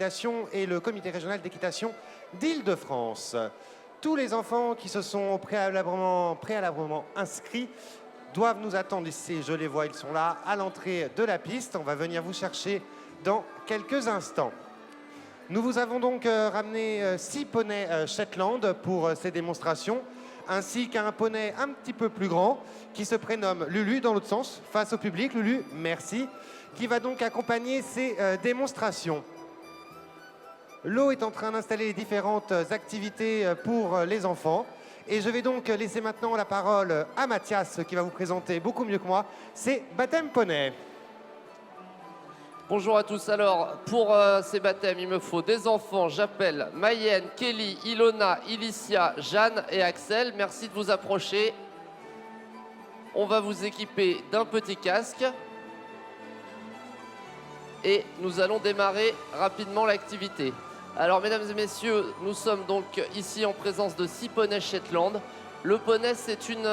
d'équitation et le comité régional d'équitation d'Île-de-France. Tous les enfants qui se sont préalablement inscrits doivent nous attendre ici. Je les vois, ils sont là à l'entrée de la piste. On va venir vous chercher dans quelques instants. Nous vous avons donc ramené 6 poneys Shetland pour ces démonstrations, ainsi qu'un poney un petit peu plus grand qui se prénomme Lulu, dans l'autre sens, face au public. Lulu, merci, qui va donc accompagner ces démonstrations. L'eau est en train d'installer les différentes activités pour les enfants. Et je vais donc laisser maintenant la parole à Mathias, qui va vous présenter beaucoup mieux que moi ses baptêmes poney. Bonjour à tous. Alors, pour ces baptêmes, il me faut des enfants. J'appelle Mayenne, Kelly, Ilona, Ilicia, Jeanne et Axel. Merci de vous approcher. On va vous équiper d'un petit casque. Et nous allons démarrer rapidement l'activité. Alors, mesdames et messieurs, nous sommes donc ici en présence de 6 poneys Shetland. Le poney, c'est une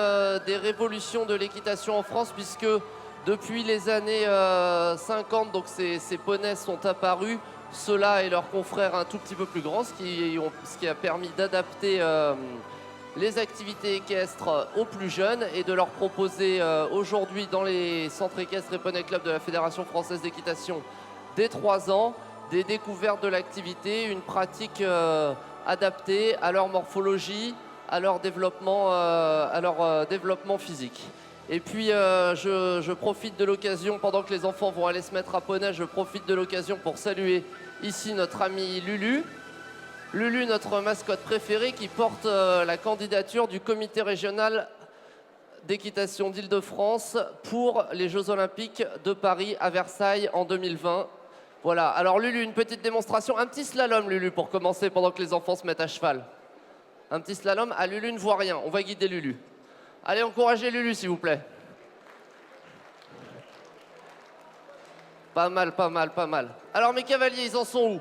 des révolutions de l'équitation en France, puisque depuis les années 50, donc ces poneys sont apparus, ceux-là et leurs confrères un tout petit peu plus grands, ce qui a permis d'adapter les activités équestres aux plus jeunes et de leur proposer aujourd'hui dans les centres équestres et poney club de la Fédération française d'équitation dès 3 ans, des découvertes de l'activité, une pratique adaptée à leur morphologie, à leur développement physique. Et puis, je profite de l'occasion, pendant que les enfants vont aller se mettre à poney, je profite de l'occasion pour saluer ici notre ami Lulu. Lulu, notre mascotte préférée, qui porte la candidature du comité régional d'équitation d'Île-de-France pour les Jeux Olympiques de Paris à Versailles en 2020. Voilà, alors Lulu, une petite démonstration, un petit slalom Lulu pour commencer pendant que les enfants se mettent à cheval. Un petit slalom, ah Lulu ne voit rien, on va guider Lulu. Allez, encouragez Lulu, s'il vous plaît. Pas mal, pas mal, pas mal. Alors, mes cavaliers, ils en sont où?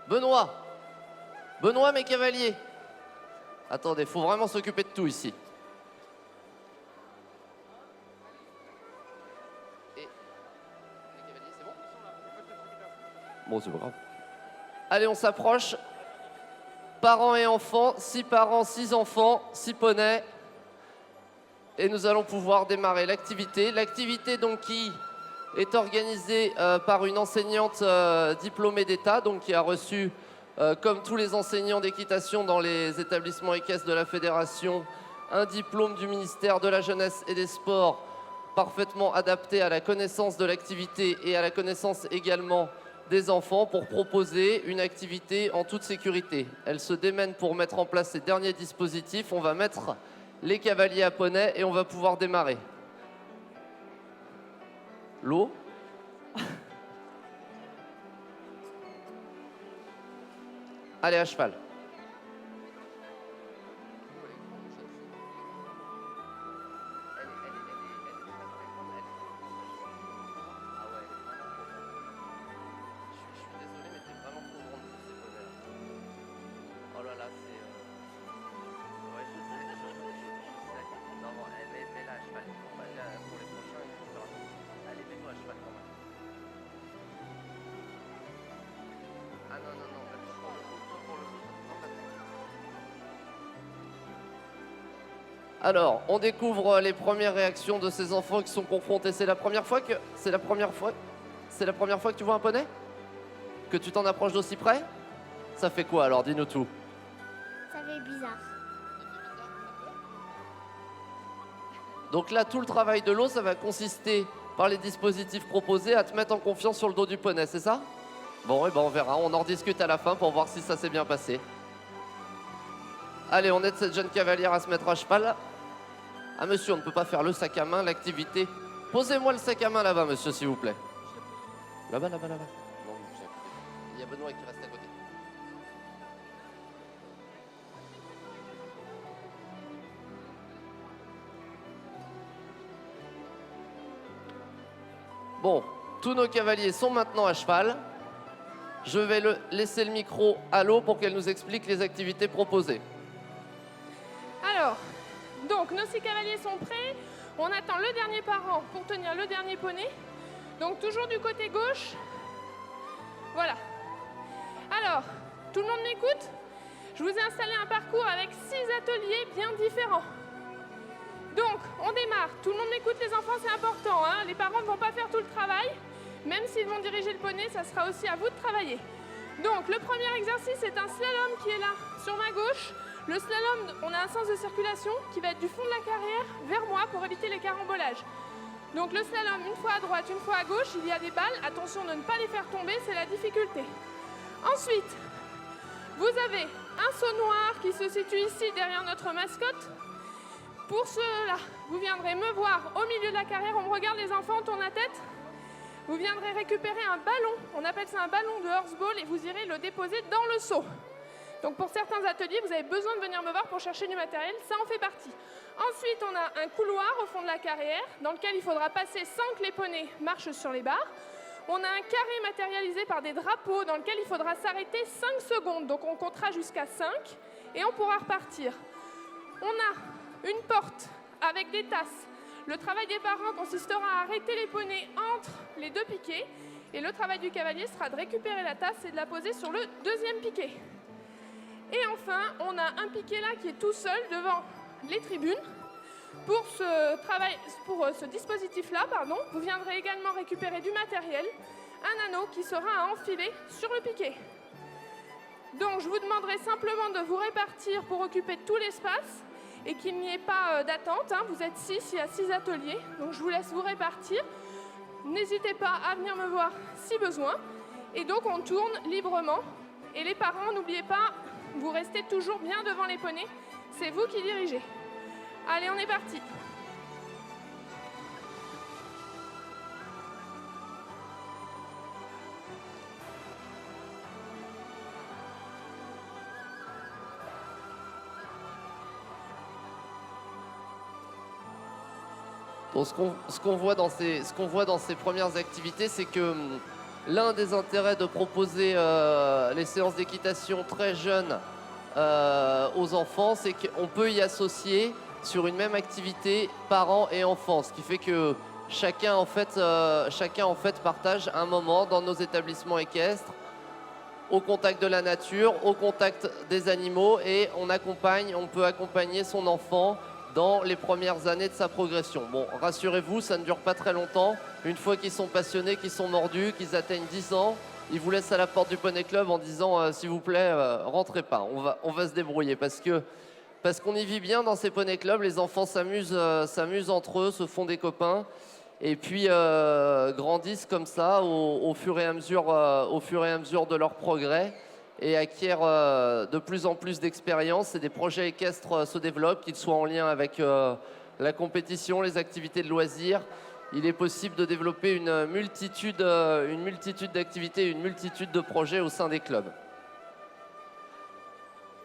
Benoît. Benoît, mes cavaliers. Attendez, il faut vraiment s'occuper de tout ici. Et... Les cavaliers, c'est bon? Bon, c'est pas grave. Allez, on s'approche. Parents et enfants, 6 parents, 6 enfants, 6 poneys. Et nous allons pouvoir démarrer l'activité. L'activité donc qui est organisée par une enseignante diplômée d'État, donc qui a reçu, comme tous les enseignants d'équitation dans les établissements équestres de la Fédération, un diplôme du ministère de la Jeunesse et des Sports parfaitement adapté à la connaissance de l'activité et à la connaissance également des enfants pour proposer une activité en toute sécurité. Elle se démène pour mettre en place ces derniers dispositifs. On va mettre les cavaliers à poney et on va pouvoir démarrer. L'eau. Allez, à cheval. Alors, on découvre les premières réactions de ces enfants qui sont confrontés. C'est la première fois que tu vois un poney? Que tu t'en approches d'aussi près? Ça fait quoi alors? Dis-nous tout. Ça fait bizarre. Donc là, tout le travail de l'eau, ça va consister, par les dispositifs proposés, à te mettre en confiance sur le dos du poney, c'est ça? Bon, et ben on verra, on en rediscute à la fin pour voir si ça s'est bien passé. Allez, on aide cette jeune cavalière à se mettre à cheval. Ah monsieur, on ne peut pas faire le sac à main, l'activité. Posez-moi le sac à main là-bas, monsieur, s'il vous plaît. Là-bas, là-bas, là-bas. Non, vous inquiétez pas. Il y a Benoît qui reste à côté. Bon, tous nos cavaliers sont maintenant à cheval. Je vais laisser le micro à l'eau pour qu'elle nous explique les activités proposées. Alors, donc nos 6 cavaliers sont prêts. On attend le dernier parent pour tenir le dernier poney. Donc toujours du côté gauche, Tout le monde m'écoute? Je vous ai installé un parcours avec 6 ateliers bien différents. Donc, on démarre. Tout le monde m'écoute, les enfants, c'est important, hein. Les parents ne vont pas faire tout le travail. Même s'ils vont diriger le poney, ça sera aussi à vous de travailler. Donc, le premier exercice est un slalom qui est là, sur ma gauche. Le slalom, on a un sens de circulation qui va être du fond de la carrière vers moi pour éviter les carambolages. Donc, le slalom, une fois à droite, une fois à gauche, il y a des balles. Attention de ne pas les faire tomber, c'est la difficulté. Ensuite, vous avez un saut noir qui se situe ici derrière notre mascotte. Pour cela, vous viendrez me voir au milieu de la carrière. On me regarde, les enfants, on tourne la tête. Vous viendrez récupérer un ballon, on appelle ça un ballon de horseball, et vous irez le déposer dans le seau. Donc pour certains ateliers, vous avez besoin de venir me voir pour chercher du matériel, ça en fait partie. Ensuite, on a un couloir au fond de la carrière, dans lequel il faudra passer sans que les poneys marchent sur les barres. On a un carré matérialisé par des drapeaux, dans lequel il faudra s'arrêter 5 secondes. Donc on comptera jusqu'à 5, et on pourra repartir. On a une porte avec des tasses. Le travail des parents consistera à arrêter les poneys entre les 2 piquets, et le travail du cavalier sera de récupérer la tasse et de la poser sur le 2e piquet. Et enfin, on a un piquet là qui est tout seul devant les tribunes. Pour ce dispositif-là, vous viendrez également récupérer du matériel, un anneau qui sera à enfiler sur le piquet. Donc je vous demanderai simplement de vous répartir pour occuper tout l'espace, et qu'il n'y ait pas d'attente, hein. Vous êtes 6, il y a 6 ateliers, donc je vous laisse vous répartir. N'hésitez pas à venir me voir si besoin. Et donc on tourne librement. Et les parents, n'oubliez pas, vous restez toujours bien devant les poneys, c'est vous qui dirigez. Allez, on est parti. Donc, ce qu'on voit dans ces premières activités, c'est que l'un des intérêts de proposer les séances d'équitation très jeunes aux enfants, c'est qu'on peut y associer sur une même activité parents et enfants, ce qui fait que chacun en fait partage un moment dans nos établissements équestres, au contact de la nature, au contact des animaux, et on peut accompagner son enfant dans les premières années de sa progression. Bon, rassurez-vous, ça ne dure pas très longtemps. Une fois qu'ils sont passionnés, qu'ils sont mordus, qu'ils atteignent 10 ans, ils vous laissent à la porte du Poney Club en disant s'il vous plaît, rentrez pas, on va se débrouiller. Parce qu'on y vit bien dans ces Poney Clubs, les enfants s'amusent entre eux, se font des copains, et puis grandissent comme ça au fur et à mesure de leur progrès, et acquièrent de plus en plus d'expérience, et des projets équestres se développent, qu'ils soient en lien avec la compétition, les activités de loisirs. Il est possible de développer une multitude d'activités, une multitude de projets au sein des clubs.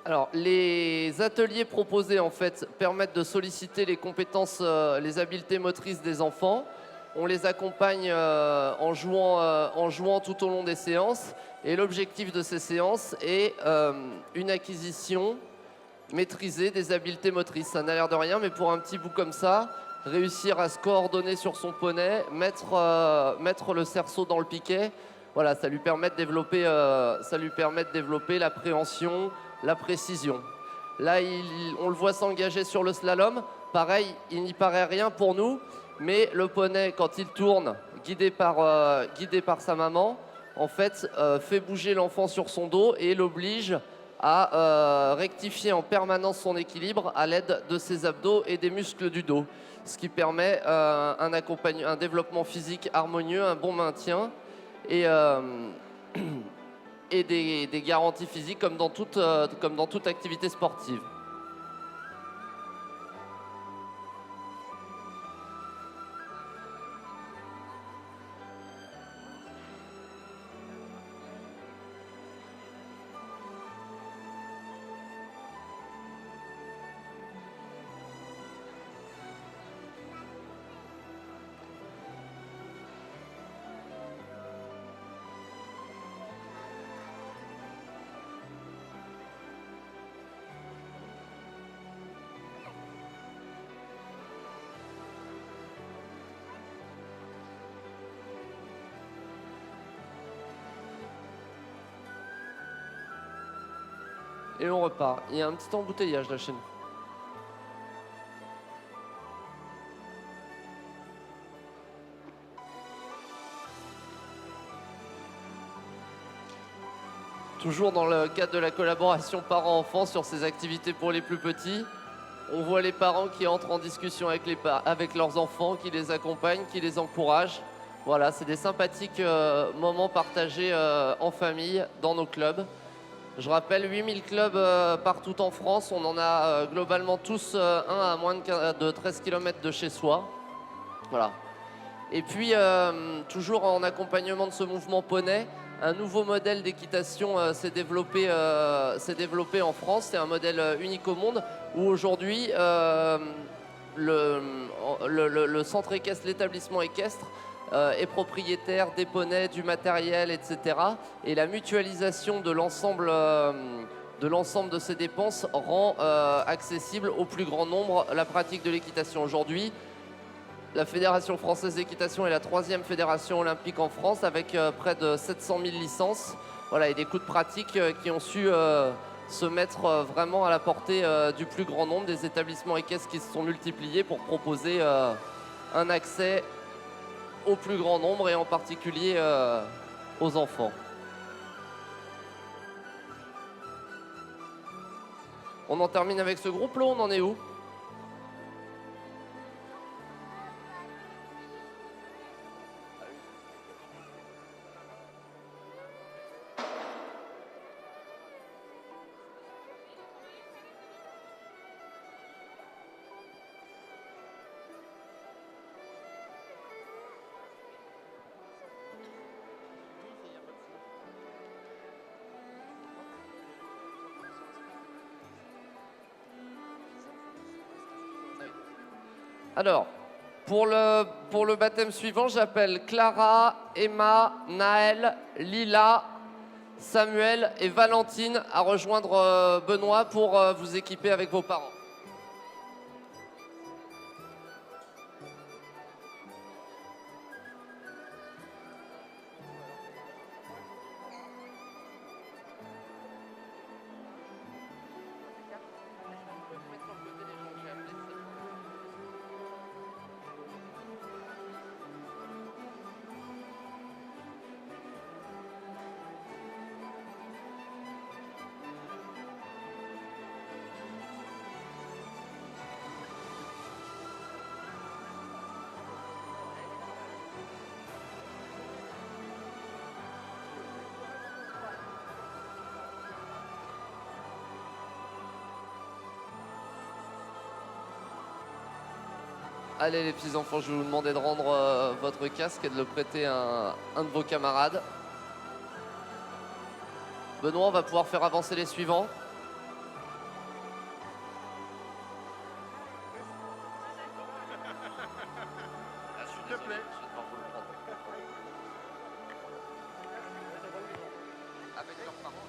Alors, les ateliers proposés en fait permettent de solliciter les compétences, les habiletés motrices des enfants. On les accompagne en jouant tout au long des séances. Et l'objectif de ces séances est une acquisition maîtrisée des habiletés motrices. Ça n'a l'air de rien, mais pour un petit bout comme ça, réussir à se coordonner sur son poney, mettre le cerceau dans le piquet, voilà, ça lui permet de développer l'appréhension, la précision. Là, on le voit s'engager sur le slalom. Pareil, il n'y paraît rien pour nous, mais le poney, quand il tourne, guidé par sa maman, en fait, fait bouger l'enfant sur son dos et l'oblige à rectifier en permanence son équilibre à l'aide de ses abdos et des muscles du dos, ce qui permet un développement physique harmonieux, un bon maintien et des garanties physiques comme dans toute activité sportive. Et on repart. Il y a un petit embouteillage là chez nous. Toujours dans le cadre de la collaboration parents-enfants sur ces activités pour les plus petits, on voit les parents qui entrent en discussion avec leurs enfants, qui les accompagnent, qui les encouragent. Voilà, c'est des sympathiques moments partagés en famille dans nos clubs. Je rappelle 8000 clubs partout en France. On en a globalement tous un à moins de 13 km de chez soi. Voilà. Et puis, toujours en accompagnement de ce mouvement poney, un nouveau modèle d'équitation s'est développé en France. C'est un modèle unique au monde où aujourd'hui, le centre équestre, l'établissement équestre est propriétaire des poneys, du matériel, etc. Et la mutualisation de l'ensemble de ces dépenses rend accessible au plus grand nombre la pratique de l'équitation. Aujourd'hui, la Fédération française d'équitation est la 3e fédération olympique en France avec près de 700 000 licences. Voilà, et des coups de pratique qui ont su se mettre vraiment à la portée du plus grand nombre, des établissements équestres qui se sont multipliés pour proposer un accès au plus grand nombre et en particulier aux enfants. On en termine avec ce groupe là, on en est où ? Alors, pour le baptême suivant, j'appelle Clara, Emma, Naël, Lila, Samuel et Valentine à rejoindre Benoît pour vous équiper avec vos parents. Allez les petits enfants, je vais vous demander de rendre votre casque et de le prêter à un de vos camarades. Benoît, on va pouvoir faire avancer les suivants. S'il te plaît. Je vais devoir vous le prendre. Avec leurs parents.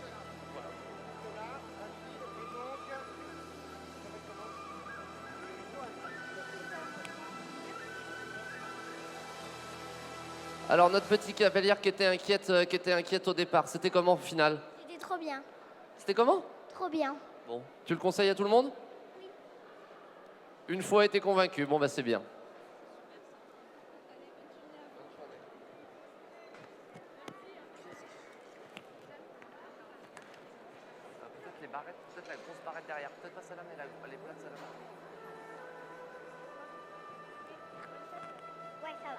Voilà. Alors notre petite cavalière qui était inquiète au départ, c'était comment au final? C'était trop bien. C'était comment? Trop bien. Bon, tu le conseilles à tout le monde? Oui. Une fois été convaincu, bon bah c'est bien. Peut-être les barrettes, peut-être la grosse barrette derrière, peut-être pas celle-là mais les plates celle-là. Ouais, ça va.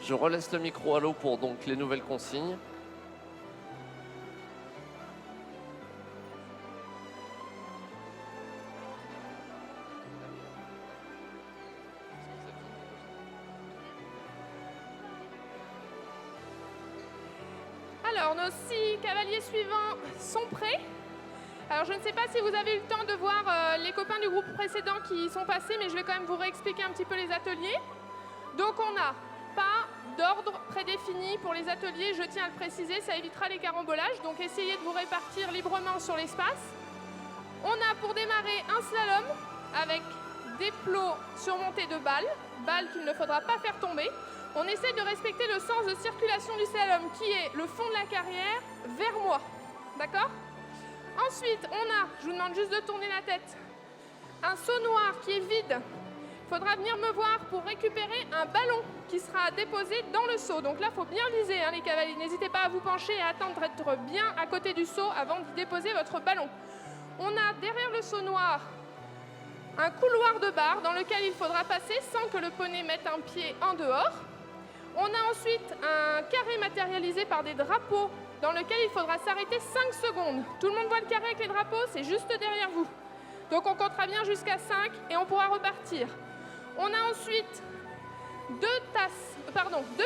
Je relaisse le micro à l'eau pour donc les nouvelles consignes. Alors, nos 6 cavaliers suivants sont prêts. Alors, je ne sais pas si vous avez eu le temps de voir les copains du groupe précédent qui y sont passés, mais je vais quand même vous réexpliquer un petit peu les ateliers. Donc, on n'a pas d'ordre prédéfini pour les ateliers, je tiens à le préciser, ça évitera les carambolages. Donc, essayez de vous répartir librement sur l'espace. On a pour démarrer un slalom avec des plots surmontés de balles qu'il ne faudra pas faire tomber. On essaie de respecter le sens de circulation du slalom qui est le fond de la carrière vers moi. D'accord ? Ensuite, on a, je vous demande juste de tourner la tête, un seau noir qui est vide. Il faudra venir me voir pour récupérer un ballon qui sera déposé dans le seau. Donc là, il faut bien viser, hein, les cavaliers. N'hésitez pas à vous pencher et à attendre d'être bien à côté du seau avant d'y déposer votre ballon. On a derrière le seau noir un couloir de barre dans lequel il faudra passer sans que le poney mette un pied en dehors. On a ensuite un carré matérialisé par des drapeaux dans lequel il faudra s'arrêter 5 secondes. Tout le monde voit le carré avec les drapeaux, c'est juste derrière vous. Donc on comptera bien jusqu'à 5 et on pourra repartir. On a ensuite 2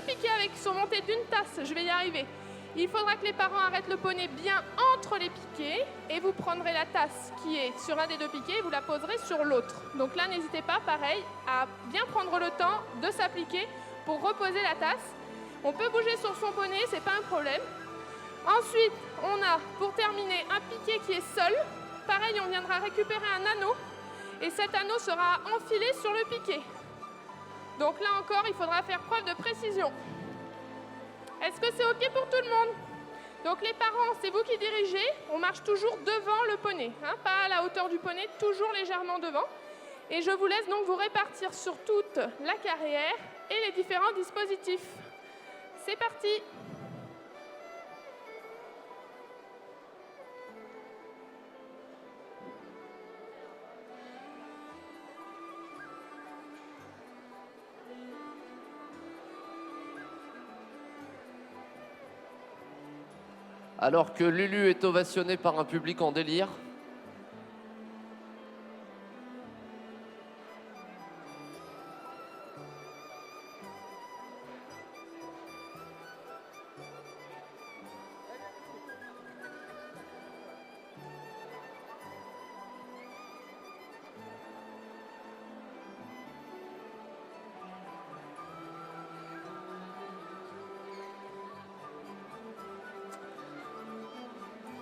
piquets avec surmontés d'une tasse, je vais y arriver. Il faudra que les parents arrêtent le poney bien entre les piquets et vous prendrez la tasse qui est sur un des 2 piquets et vous la poserez sur l'autre. Donc là, n'hésitez pas, pareil, à bien prendre le temps de s'appliquer pour reposer la tasse. On peut bouger sur son poney, c'est pas un problème. Ensuite, on a, pour terminer, un piquet qui est seul. Pareil, on viendra récupérer un anneau et cet anneau sera enfilé sur le piquet. Donc là encore, il faudra faire preuve de précision. Est-ce que c'est OK pour tout le monde? Donc les parents, c'est vous qui dirigez. On marche toujours devant le poney, hein, pas à la hauteur du poney, toujours légèrement devant. Et je vous laisse donc vous répartir sur toute la carrière et les différents dispositifs. C'est parti! Alors que Lulu est ovationné par un public en délire.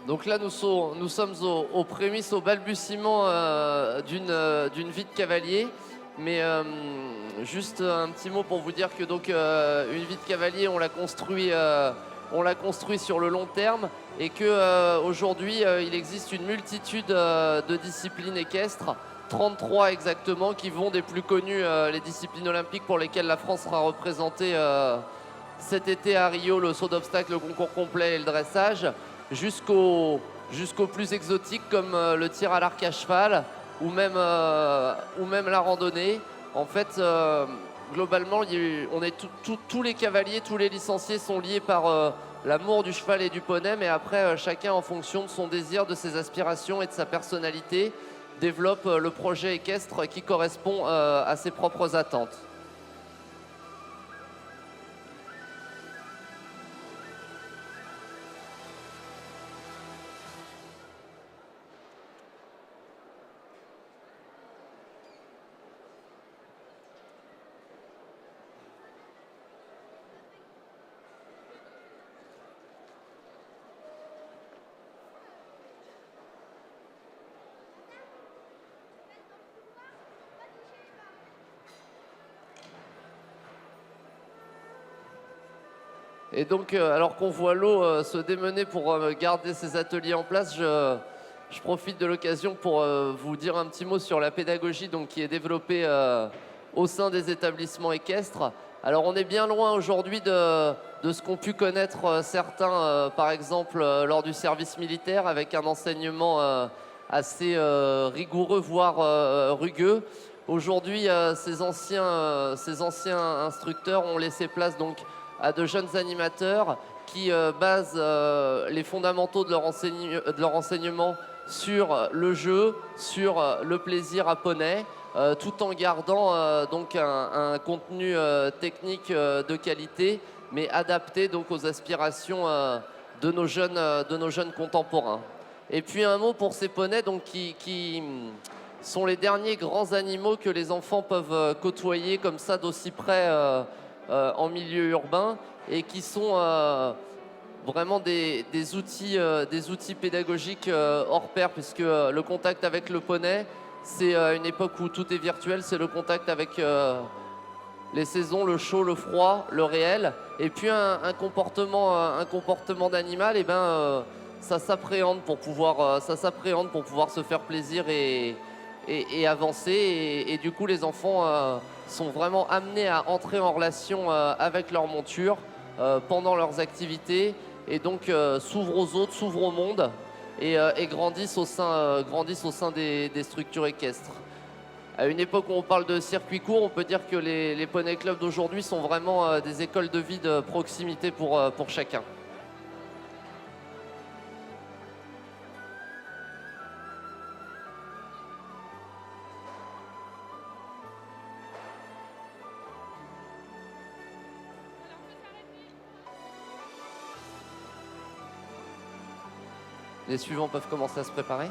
Donc là, nous sommes aux prémices, au balbutiement d'une vie de cavalier. Mais juste un petit mot pour vous dire que donc, une vie de cavalier, on l'a construit sur le long terme et qu'aujourd'hui, il existe une multitude de disciplines équestres, 33 exactement, qui vont des plus connues, les disciplines olympiques pour lesquelles la France sera représentée cet été à Rio, le saut d'obstacle, le concours complet et le dressage, jusqu'au plus exotique comme le tir à l'arc à cheval ou même la randonnée. En fait, globalement, tous les cavaliers, tous les licenciés sont liés par l'amour du cheval et du poney, mais après, chacun, en fonction de son désir, de ses aspirations et de sa personnalité, développe le projet équestre qui correspond à ses propres attentes. Et donc, alors qu'on voit l'eau se démener pour garder ces ateliers en place, je profite de l'occasion pour vous dire un petit mot sur la pédagogie donc, qui est développée au sein des établissements équestres. Alors, on est bien loin aujourd'hui de ce qu'ont pu connaître certains, par exemple, lors du service militaire, avec un enseignement assez rigoureux, voire rugueux. Aujourd'hui, ces anciens instructeurs ont laissé place donc à de jeunes animateurs qui basent les fondamentaux de leur enseignement sur le jeu, sur le plaisir à poney, tout en gardant donc un contenu technique de qualité, mais adapté donc aux aspirations de nos jeunes contemporains. Et puis un mot pour ces poneys donc, qui sont les derniers grands animaux que les enfants peuvent côtoyer comme ça d'aussi près en milieu urbain et qui sont vraiment des outils pédagogiques hors pair, puisque le contact avec le poney, c'est une époque où tout est virtuel, c'est le contact avec les saisons, le chaud, le froid, le réel, et puis un comportement d'animal, et ben ça s'appréhende pour pouvoir se faire plaisir et avancer, et du coup les enfants sont vraiment amenés à entrer en relation avec leur monture pendant leurs activités, et donc s'ouvrent aux autres, s'ouvrent au monde, et grandissent au sein des structures équestres. À une époque où on parle de circuit court, on peut dire que les poney clubs d'aujourd'hui sont vraiment des écoles de vie de proximité pour chacun. Les suivants peuvent commencer à se préparer.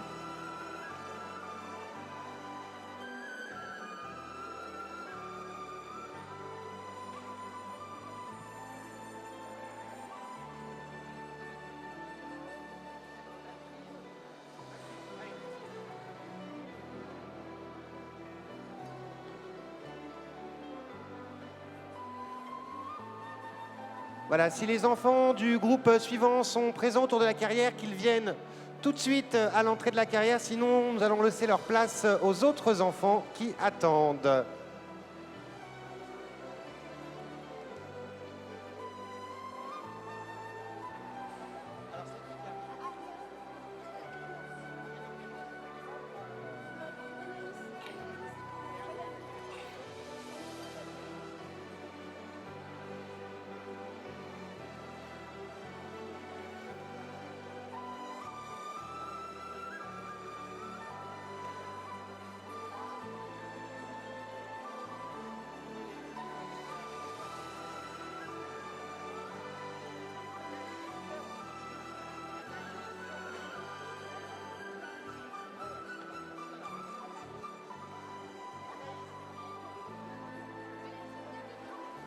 Voilà, si les enfants du groupe suivant sont présents autour de la carrière, qu'ils viennent tout de suite à l'entrée de la carrière, sinon nous allons laisser leur place aux autres enfants qui attendent.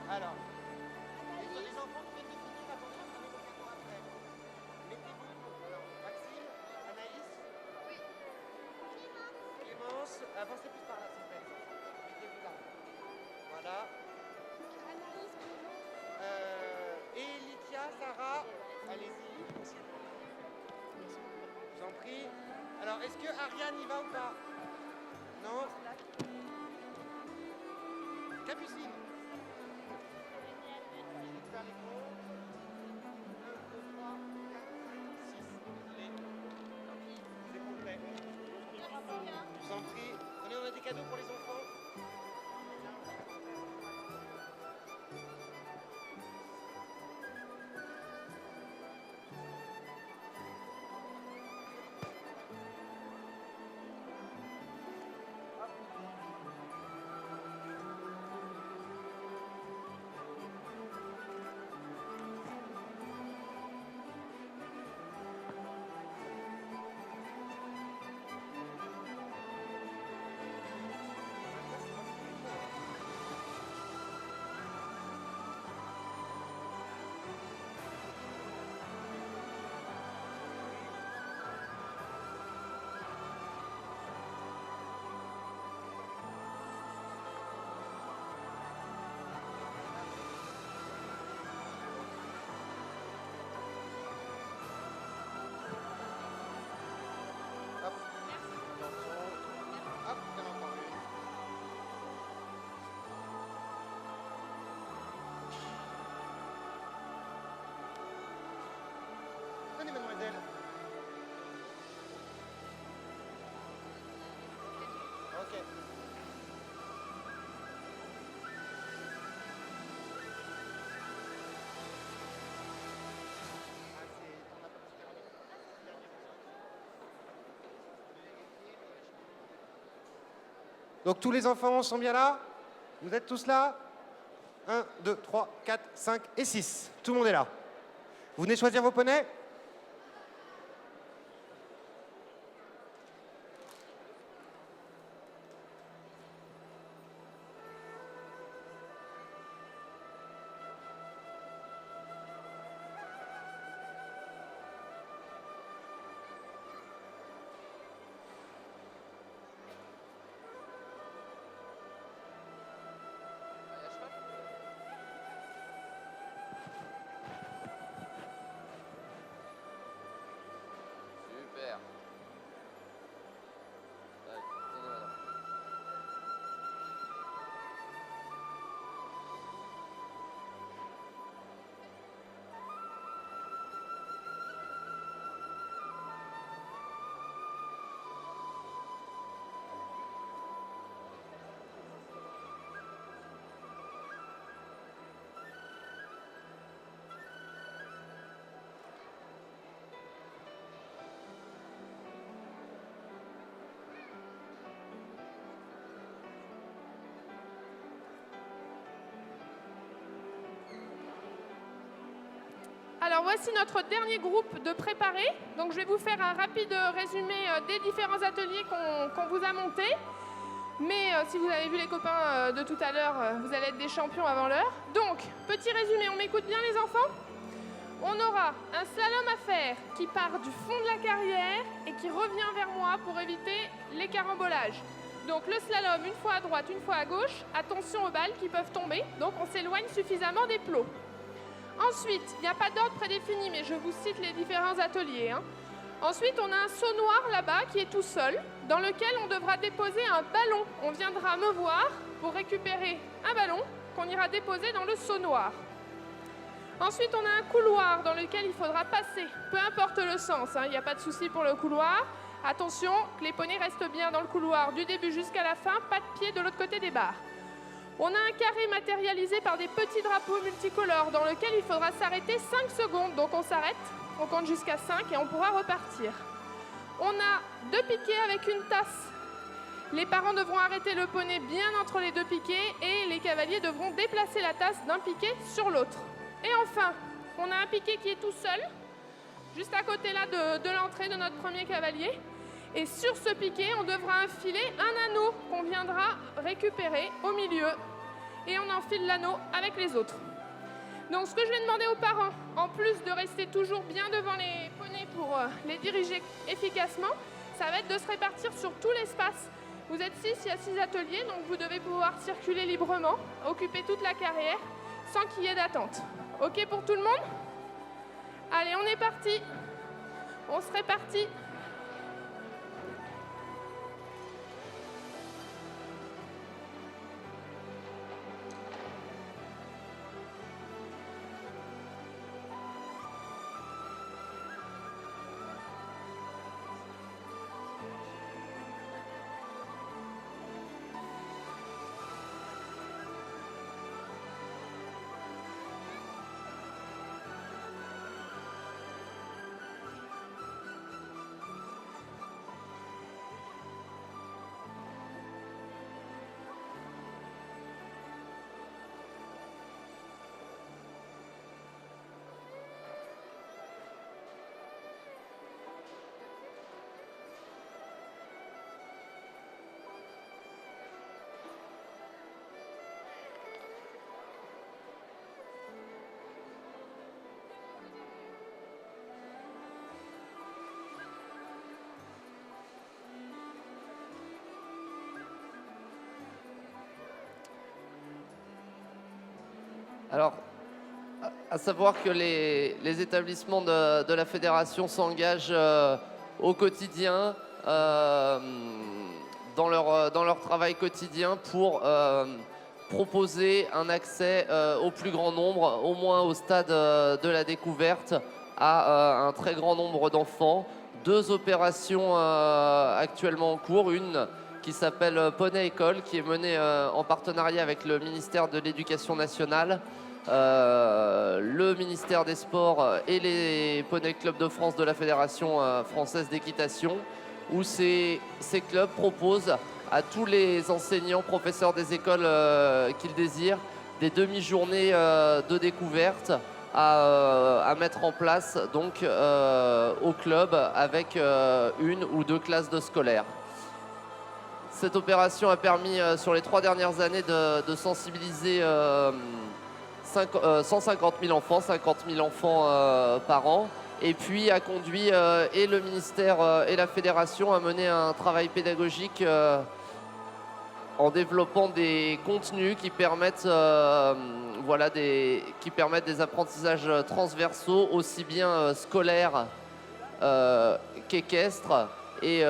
Alors, les enfants qui viennent de finir, attention, prenez vos cadeaux après. Mettez-vous, alors, Maxime, Anaïs, oui. Clémence, avancez plus par là, s'il vous plaît. Mettez-vous là. Voilà. Anaïs, Et Lydia, Sarah, allez-y. Je vous en prie. Alors, est-ce que Ariane y va ou pas? Non. Capucine. Faire les comptes. 1, 2, 3, 4, 5, 6. Allez. C'est complet. Je vous en prie. Tenez, on a des cadeaux pour les enfants. Donc tous les enfants sont bien là? Vous êtes tous là? 1, 2, 3, 4, 5 et 6. Tout le monde est là. Vous venez choisir vos poneys? Super. Tenez, madame. Alors voici notre dernier groupe de préparés. Donc je vais vous faire un rapide résumé des différents ateliers qu'on vous a montés. Mais si vous avez vu les copains de tout à l'heure, vous allez être des champions avant l'heure. Donc, petit résumé, on m'écoute bien les enfants? On aura un slalom à faire qui part du fond de la carrière et qui revient vers moi pour éviter les carambolages. Donc le slalom, une fois à droite, une fois à gauche. Attention aux balles qui peuvent tomber. Donc on s'éloigne suffisamment des plots. Ensuite, il n'y a pas d'ordre prédéfini, mais je vous cite les différents ateliers. Ensuite, on a un saut noir là-bas qui est tout seul, dans lequel on devra déposer un ballon. On viendra me voir pour récupérer un ballon qu'on ira déposer dans le saut noir. Ensuite, on a un couloir dans lequel il faudra passer, peu importe le sens, il n'y a pas de souci pour le couloir. Attention, que les poneys restent bien dans le couloir du début jusqu'à la fin, pas de pied de l'autre côté des barres. On a un carré matérialisé par des petits drapeaux multicolores dans lequel il faudra s'arrêter 5 secondes. Donc on s'arrête, on compte jusqu'à 5 et on pourra repartir. On a 2 piquets avec une tasse. Les parents devront arrêter le poney bien entre les 2 piquets et les cavaliers devront déplacer la tasse d'un piquet sur l'autre. Et enfin, on a un piquet qui est tout seul, juste à côté là de l'entrée de notre premier cavalier. Et sur ce piquet, on devra enfiler un anneau qu'on viendra récupérer au milieu. Et on enfile l'anneau avec les autres. Donc ce que je vais demander aux parents, en plus de rester toujours bien devant les poneys pour les diriger efficacement, ça va être de se répartir sur tout l'espace. Vous êtes 6, il y a 6 ateliers, donc vous devez pouvoir circuler librement, occuper toute la carrière, sans qu'il y ait d'attente. OK pour tout le monde? Allez, on est parti. On se répartit. Alors, à savoir que les établissements de la fédération s'engagent au quotidien, dans leur travail quotidien pour proposer un accès au plus grand nombre, au moins au stade de la découverte, à un très grand nombre d'enfants. 2 opérations actuellement en cours, une qui s'appelle Poney École, qui est menée en partenariat avec le ministère de l'Éducation nationale, le ministère des Sports et les Poney Clubs de France de la Fédération française d'équitation, où ces clubs proposent à tous les enseignants, professeurs des écoles qui le désirent, des demi-journées de découverte à mettre en place donc au club avec une ou deux classes de scolaires. Cette opération a permis sur les 3 dernières années de sensibiliser 150 000 enfants, 50 000 enfants par an, et puis a conduit et le ministère et la fédération à mener un travail pédagogique en développant des contenus qui permettent, des apprentissages transversaux, aussi bien scolaires qu'équestres, et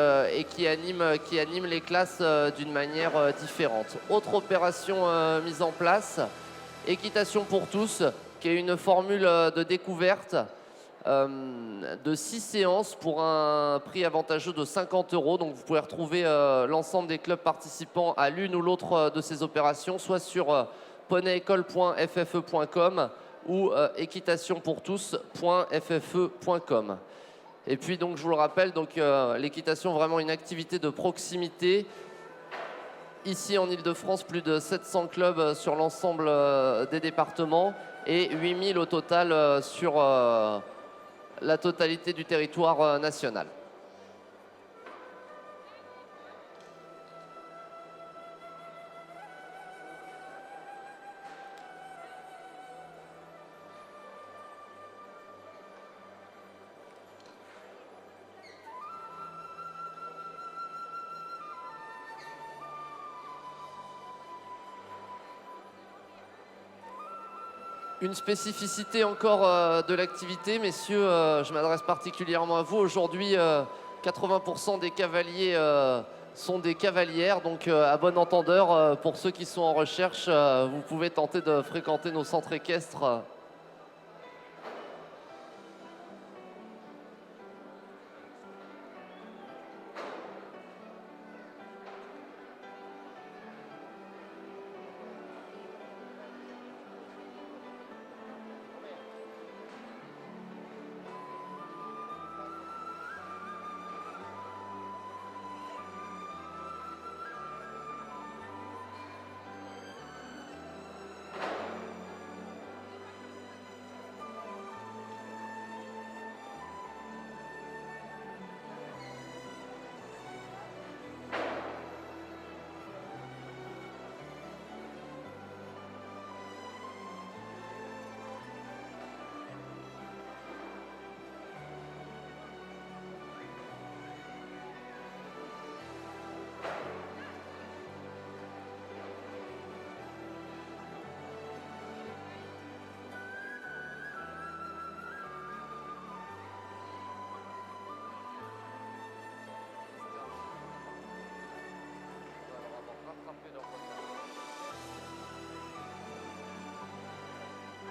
qui animent les classes d'une manière différente. Autre opération mise en place, Équitation pour tous, qui est une formule de découverte de 6 séances pour un prix avantageux de 50 €. Donc vous pouvez retrouver l'ensemble des clubs participants à l'une ou l'autre de ces opérations, soit sur poneyécole.ffe.com ou équitationpourtous.ffe.com. Et puis donc je vous le rappelle, l'équitation vraiment une activité de proximité. Ici en Ile-de-France, plus de 700 clubs sur l'ensemble des départements et 8000 au total sur la totalité du territoire national. Une spécificité encore de l'activité, messieurs, je m'adresse particulièrement à vous. Aujourd'hui, 80% des cavaliers sont des cavalières, donc à bon entendeur, pour ceux qui sont en recherche, vous pouvez tenter de fréquenter nos centres équestres.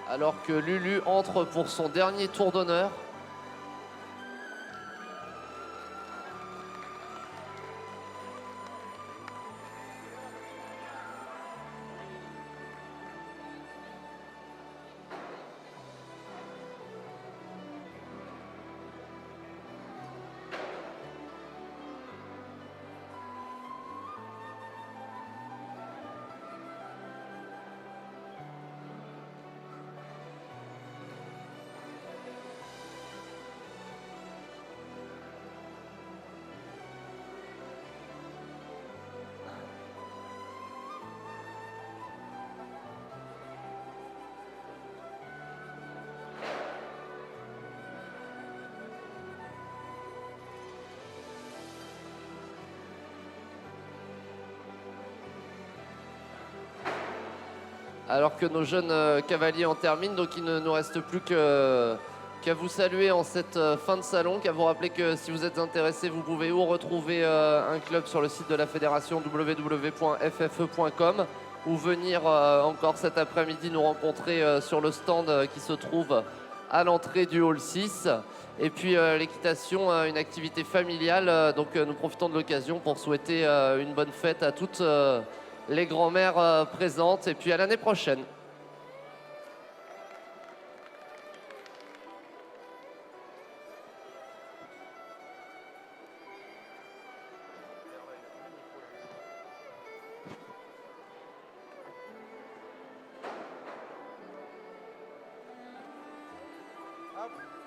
Alors que Lulu entre pour son dernier tour d'honneur. Alors que nos jeunes cavaliers en terminent, donc il ne nous reste plus qu'à vous saluer en cette fin de salon, qu'à vous rappeler que si vous êtes intéressés, vous pouvez ou retrouver un club sur le site de la fédération www.ffe.com ou venir encore cet après-midi nous rencontrer sur le stand qui se trouve à l'entrée du hall 6. Et puis l'équitation, une activité familiale, donc nous profitons de l'occasion pour souhaiter une bonne fête à toutes les grands-mères présentes, et puis à l'année prochaine. Hop.